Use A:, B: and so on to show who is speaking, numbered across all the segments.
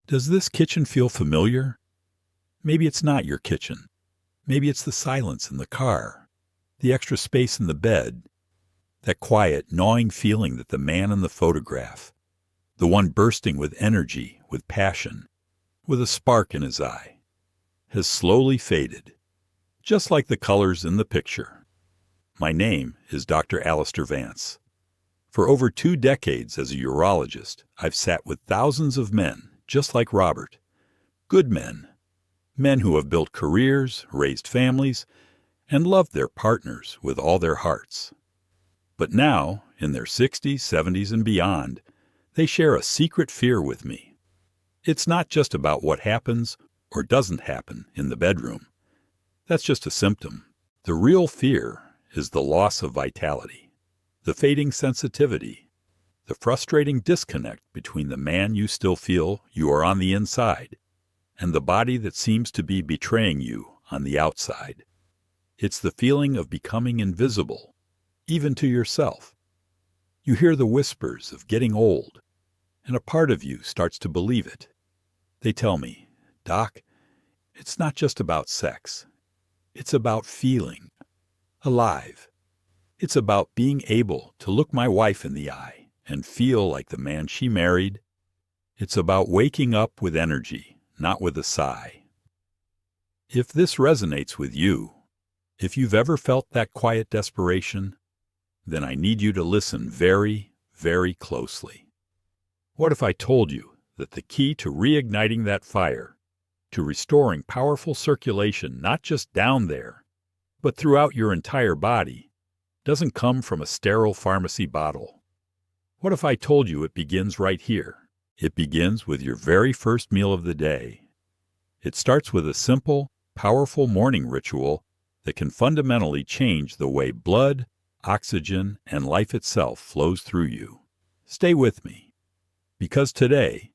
A: Does this kitchen feel familiar? Maybe it's not your kitchen. Maybe it's the silence in the car, the extra space in the bed, that quiet, gnawing feeling that the man in the photograph, the one bursting with energy, with passion, with a spark in his eye, has slowly faded, just like the colors in the picture. My name is Dr. Alister Vance. For over 2 decades as a urologist, I've sat with thousands of men just like Robert, good men who have built careers, raised families, and loved their partners with all their hearts. But now, in their 60s, 70s, and beyond, they share a secret fear with me. It's not just about what happens or doesn't happen in the bedroom. That's just a symptom. The real fear is the loss of vitality, the fading sensitivity, the frustrating disconnect between the man you still feel you are on the inside and the body that seems to be betraying you on the outside. It's the feeling of becoming invisible, even to yourself. You hear the whispers of getting old, and a part of you starts to believe it. They tell me, "Doc, it's not just about sex. It's about feeling alive. It's about being able to look my wife in the eye and feel like the man she married. It's about waking up with energy, not with a sigh." If this resonates with you, if you've ever felt that quiet desperation, then I need you to listen very, very closely. What if I told you that the key to reigniting that fire, to restoring powerful circulation not just down there, but throughout your entire body, doesn't come from a sterile pharmacy bottle? What if I told you it begins right here? It begins with your very first meal of the day. It starts with a simple, powerful morning ritual that can fundamentally change the way blood, oxygen, and life itself flows through you. Stay with me, because today,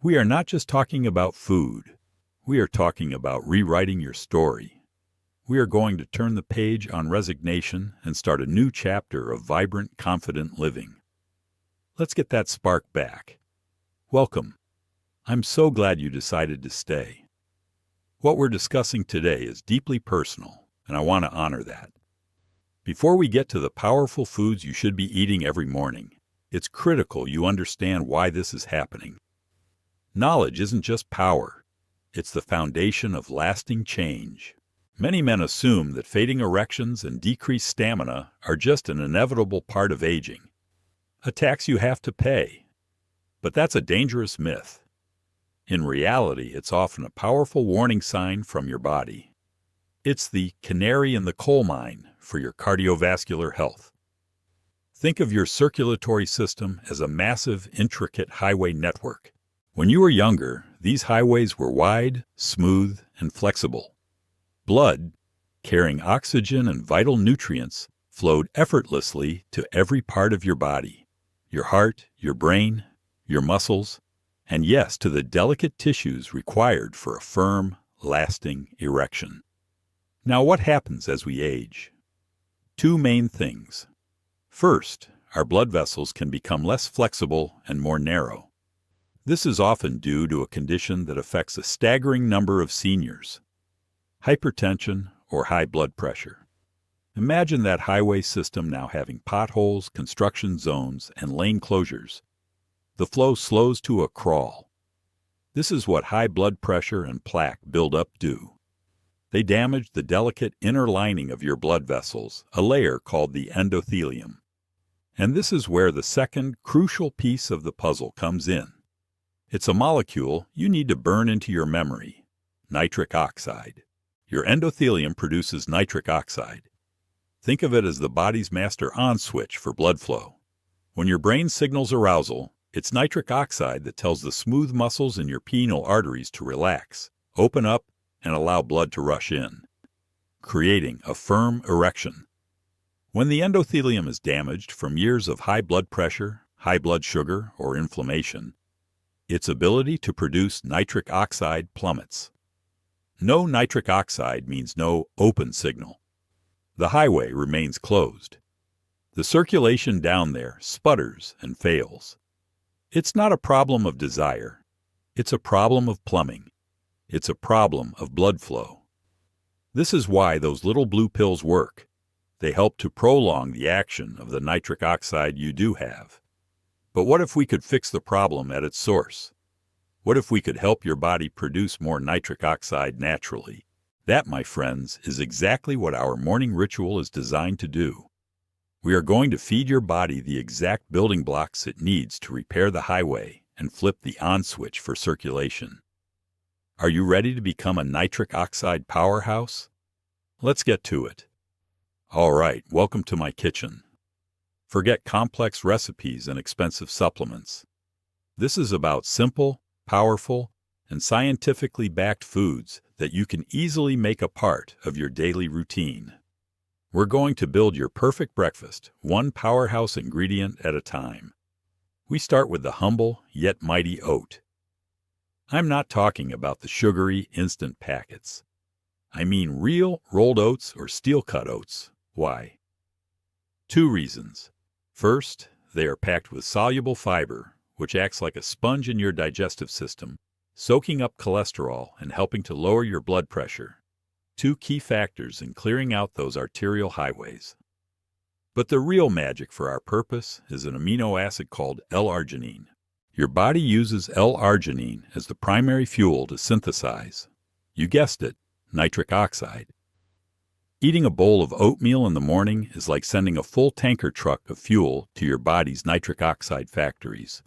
A: we are not just talking about food. We are talking about rewriting your story. We are going to turn the page on resignation and start a new chapter of vibrant, confident living. Let's get that spark back. Welcome. I'm so glad you decided to stay. What we're discussing today is deeply personal, and I want to honor that. Before we get to the powerful foods you should be eating every morning, it's critical you understand why this is happening. Knowledge isn't just power. It's the foundation of lasting change. Many men assume that fading erections and decreased stamina are just an inevitable part of aging, a tax you have to pay. But that's a dangerous myth. In reality, it's often a powerful warning sign from your body. It's the canary in the coal mine for your cardiovascular health. Think of your circulatory system as a massive, intricate highway network. When you were younger, these highways were wide, smooth, and flexible. Blood, carrying oxygen and vital nutrients, flowed effortlessly to every part of your body. Your heart, your brain, your muscles, and yes, to the delicate tissues required for a firm, lasting erection. Now, what happens as we age? 2 main things. First, our blood vessels can become less flexible and more narrow. This is often due to a condition that affects a staggering number of seniors: hypertension or high blood pressure. Imagine that highway system now having potholes, construction zones, and lane closures. The flow slows to a crawl. This is what high blood pressure and plaque buildup do. They damage the delicate inner lining of your blood vessels, a layer called the endothelium. And this is where the second crucial piece of the puzzle comes in. It's a molecule you need to burn into your memory: nitric oxide. Your endothelium produces nitric oxide. Think of it as the body's master on switch for blood flow. When your brain signals arousal, it's nitric oxide that tells the smooth muscles in your penile arteries to relax, open up, and allow blood to rush in, creating a firm erection. When the endothelium is damaged from years of high blood pressure, high blood sugar, or inflammation, its ability to produce nitric oxide plummets. No nitric oxide means no open signal. The highway remains closed. The circulation down there sputters and fails. It's not a problem of desire. It's a problem of plumbing. It's a problem of blood flow. This is why those little blue pills work. They help to prolong the action of the nitric oxide you do have. But what if we could fix the problem at its source? What if we could help your body produce more nitric oxide naturally? That, my friends, is exactly what our morning ritual is designed to do. We are going to feed your body the exact building blocks it needs to repair the highway and flip the on switch for circulation. Are you ready to become a nitric oxide powerhouse? Let's get to it. All right, welcome to my kitchen. Forget complex recipes and expensive supplements. This is about simple, powerful, and scientifically backed foods that you can easily make a part of your daily routine. We're going to build your perfect breakfast, one powerhouse ingredient at a time. We start with the humble yet mighty oat. I'm not talking about the sugary instant packets. I mean real rolled oats or steel-cut oats. Why? 2 reasons. First, they are packed with soluble fiber, which acts like a sponge in your digestive system, soaking up cholesterol and helping to lower your blood pressure. 2 key factors in clearing out those arterial highways. But the real magic for our purpose is an amino acid called L-arginine. Your body uses L-arginine as the primary fuel to synthesize, you guessed it, nitric oxide. Eating a bowl of oatmeal in the morning is like sending a full tanker truck of fuel to your body's nitric oxide factories.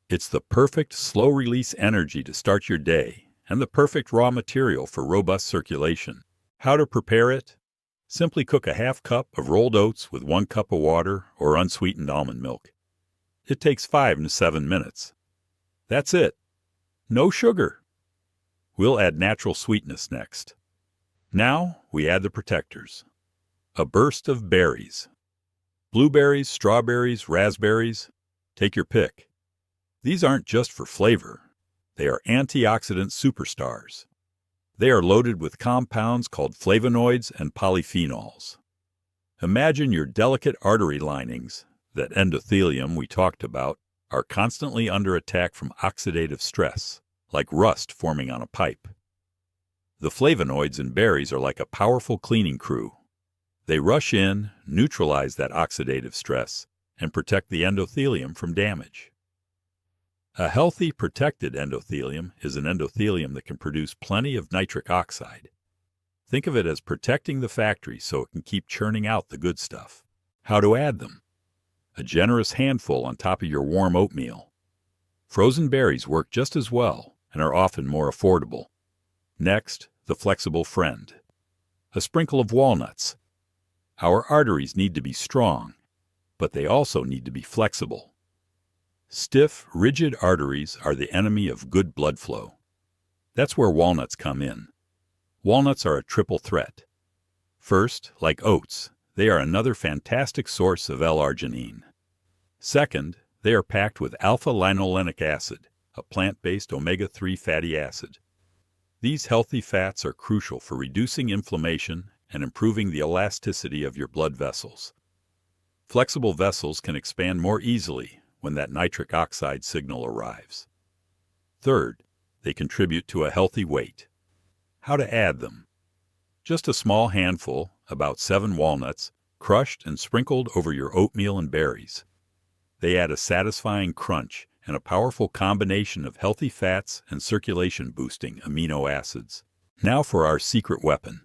A: It's the perfect slow-release energy to start your day and the perfect raw material for robust circulation. How to prepare it? Simply cook a half cup of rolled oats with 1 cup of water or unsweetened almond milk. It takes 5 to 7 minutes. That's it. No sugar. We'll add natural sweetness next. Now we add the protectors. A burst of berries. Blueberries, strawberries, raspberries. Take your pick. These aren't just for flavor. They are antioxidant superstars. They are loaded with compounds called flavonoids and polyphenols. Imagine your delicate artery linings, that endothelium we talked about, are constantly under attack from oxidative stress, like rust forming on a pipe. The flavonoids in berries are like a powerful cleaning crew. They rush in, neutralize that oxidative stress, and protect the endothelium from damage. A healthy, protected endothelium is an endothelium that can produce plenty of nitric oxide. Think of it as protecting the factory so it can keep churning out the good stuff. How to add them? A generous handful on top of your warm oatmeal. Frozen berries work just as well and are often more affordable. Next, the flexible friend. A sprinkle of walnuts. Our arteries need to be strong, but they also need to be flexible. Stiff, rigid arteries are the enemy of good blood flow. That's where walnuts come in. Walnuts are a triple threat. First, like oats, they are another fantastic source of L-arginine. Second, they are packed with alpha-linolenic acid, a plant-based omega-3 fatty acid. These healthy fats are crucial for reducing inflammation and improving the elasticity of your blood vessels. Flexible vessels can expand more easily when that nitric oxide signal arrives. Third, they contribute to a healthy weight. How to add them? Just a small handful, about 7 walnuts, crushed and sprinkled over your oatmeal and berries. They add a satisfying crunch and a powerful combination of healthy fats and circulation-boosting amino acids. Now for our secret weapon.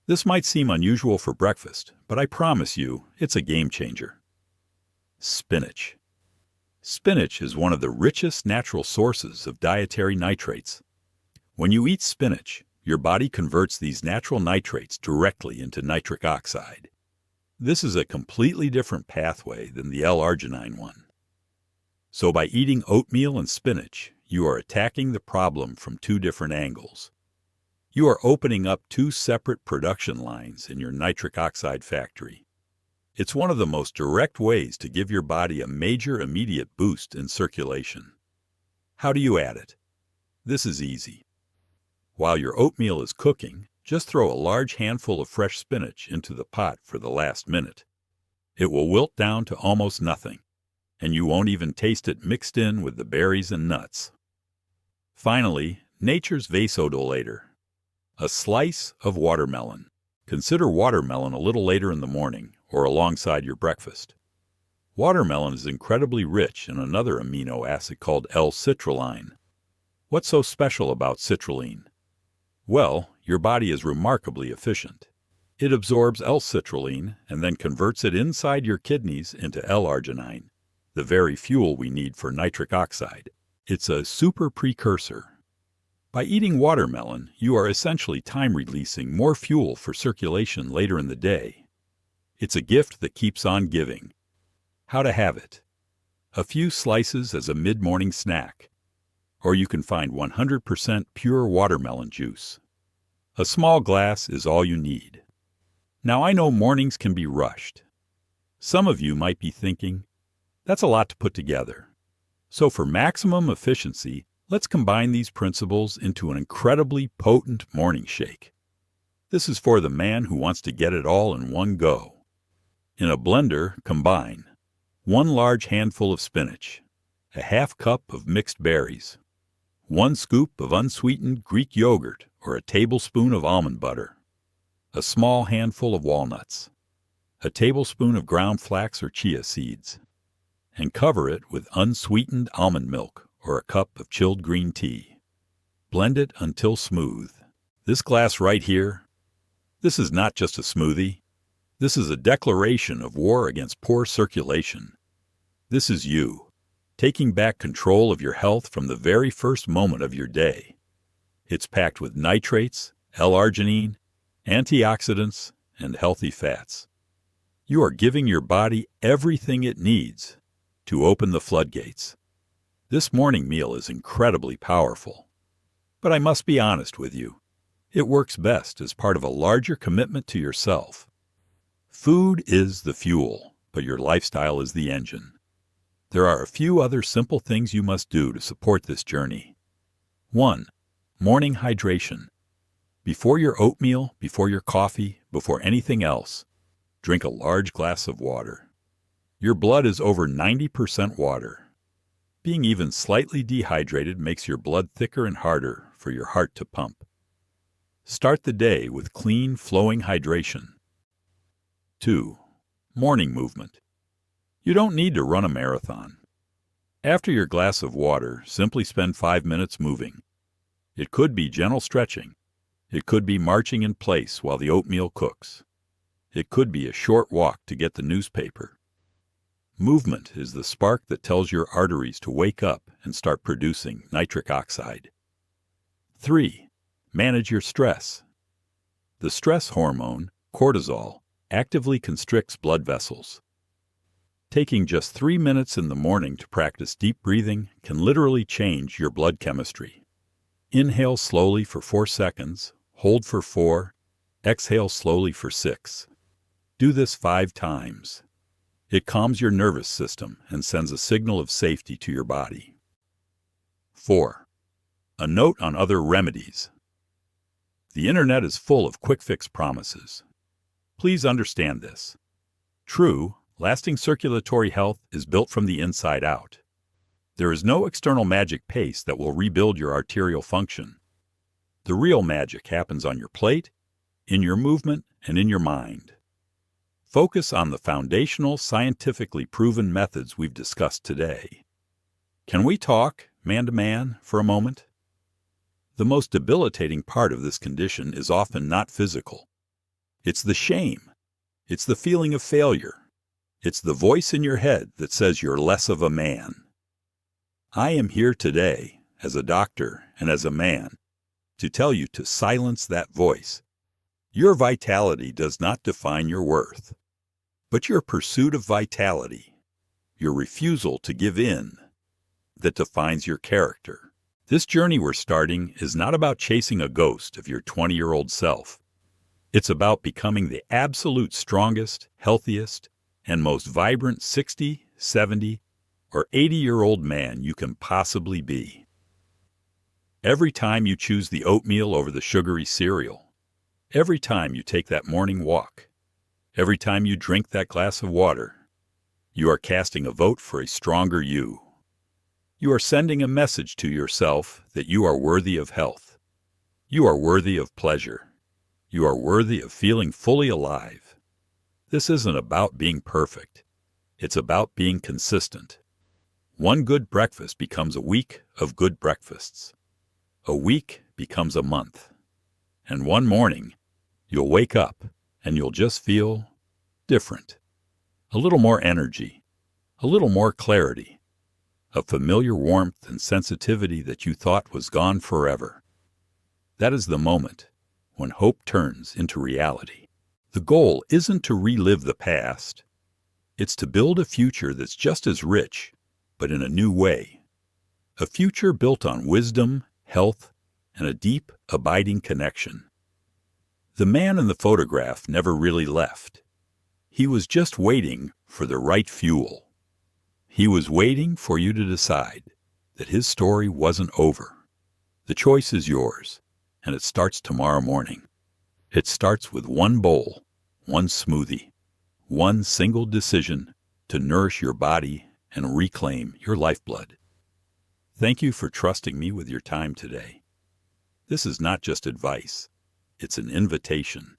A: This might seem unusual for breakfast, but I promise you, it's a game changer. Spinach. Spinach is one of the richest natural sources of dietary nitrates. When you eat spinach, your body converts these natural nitrates directly into nitric oxide. This is a completely different pathway than the L-arginine one. So by eating oatmeal and spinach, you are attacking the problem from 2 different angles. You are opening up 2 separate production lines in your nitric oxide factory. It's one of the most direct ways to give your body a major immediate boost in circulation. How do you add it? This is easy. While your oatmeal is cooking, just throw a large handful of fresh spinach into the pot for the last minute. It will wilt down to almost nothing, and you won't even taste it mixed in with the berries and nuts. Finally, nature's vasodilator. A slice of watermelon. Consider watermelon a little later in the morning or alongside your breakfast. Watermelon is incredibly rich in another amino acid called L-citrulline. What's so special about citrulline? Well, your body is remarkably efficient. It absorbs L-citrulline and then converts it inside your kidneys into L-arginine, the very fuel we need for nitric oxide. It's a super precursor. By eating watermelon, you are essentially time-releasing more fuel for circulation later in the day. It's a gift that keeps on giving. How to have it? A few slices as a mid-morning snack. Or you can find 100% pure watermelon juice. A small glass is all you need. Now I know mornings can be rushed. Some of you might be thinking, that's a lot to put together. So for maximum efficiency, let's combine these principles into an incredibly potent morning shake. This is for the man who wants to get it all in one go. In a blender, combine 1 large handful of spinach, a half cup of mixed berries, 1 scoop of unsweetened Greek yogurt or a tablespoon of almond butter, a small handful of walnuts, a tablespoon of ground flax or chia seeds, and cover it with unsweetened almond milk or a cup of chilled green tea. Blend it until smooth. This glass right here, this is not just a smoothie. This is a declaration of war against poor circulation. This is you, taking back control of your health from the very first moment of your day. It's packed with nitrates, L-arginine, antioxidants, and healthy fats. You are giving your body everything it needs to open the floodgates. This morning meal is incredibly powerful. But I must be honest with you. It works best as part of a larger commitment to yourself. Food is the fuel, but your lifestyle is the engine. There are a few other simple things you must do to support this journey. 1. Morning hydration. Before your oatmeal, before your coffee, before anything else, drink a large glass of water. Your blood is over 90% water. Being even slightly dehydrated makes your blood thicker and harder for your heart to pump. Start the day with clean, flowing hydration. 2. Morning movement. You don't need to run a marathon. After your glass of water, simply spend 5 minutes moving. It could be gentle stretching. It could be marching in place while the oatmeal cooks. It could be a short walk to get the newspaper. Movement is the spark that tells your arteries to wake up and start producing nitric oxide. 3. Manage your stress. The stress hormone, cortisol, actively constricts blood vessels. Taking just 3 minutes in the morning to practice deep breathing can literally change your blood chemistry. Inhale slowly for 4 seconds, hold for 4, exhale slowly for 6. Do this 5 times. It calms your nervous system and sends a signal of safety to your body. 4. A note on other remedies. The internet is full of quick fix promises. Please understand this. True, lasting circulatory health is built from the inside out. There is no external magic paste that will rebuild your arterial function. The real magic happens on your plate, in your movement, and in your mind. Focus on the foundational, scientifically proven methods we've discussed today. Can we talk, man to man, for a moment? The most debilitating part of this condition is often not physical. It's the shame. It's the feeling of failure. It's the voice in your head that says you're less of a man. I am here today, as a doctor and as a man, to tell you to silence that voice. Your vitality does not define your worth. But your pursuit of vitality, your refusal to give in, that defines your character. This journey we're starting is not about chasing a ghost of your 20-year-old self. It's about becoming the absolute strongest, healthiest, and most vibrant 60, 70, or 80-year-old man you can possibly be. Every time you choose the oatmeal over the sugary cereal, every time you take that morning walk, every time you drink that glass of water, you are casting a vote for a stronger you. You are sending a message to yourself that you are worthy of health. You are worthy of pleasure. You are worthy of feeling fully alive. This isn't about being perfect. It's about being consistent. One good breakfast becomes a week of good breakfasts. A week becomes a month. And one morning, you'll wake up and you'll just feel different. A little more energy, a little more clarity, a familiar warmth and sensitivity that you thought was gone forever. That is the moment when hope turns into reality. The goal isn't to relive the past. It's to build a future that's just as rich, but in a new way. A future built on wisdom, health, and a deep, abiding connection. The man in the photograph never really left. He was just waiting for the right fuel. He was waiting for you to decide that his story wasn't over. The choice is yours, and it starts tomorrow morning. It starts with one bowl, one smoothie, one single decision to nourish your body and reclaim your lifeblood. Thank you for trusting me with your time today. This is not just advice. It's an invitation.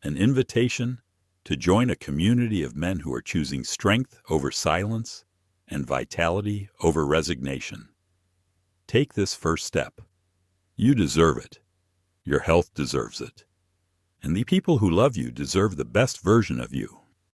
A: An invitation to join a community of men who are choosing strength over silence and vitality over resignation. Take this first step. You deserve it. Your health deserves it. And the people who love you deserve the best version of you.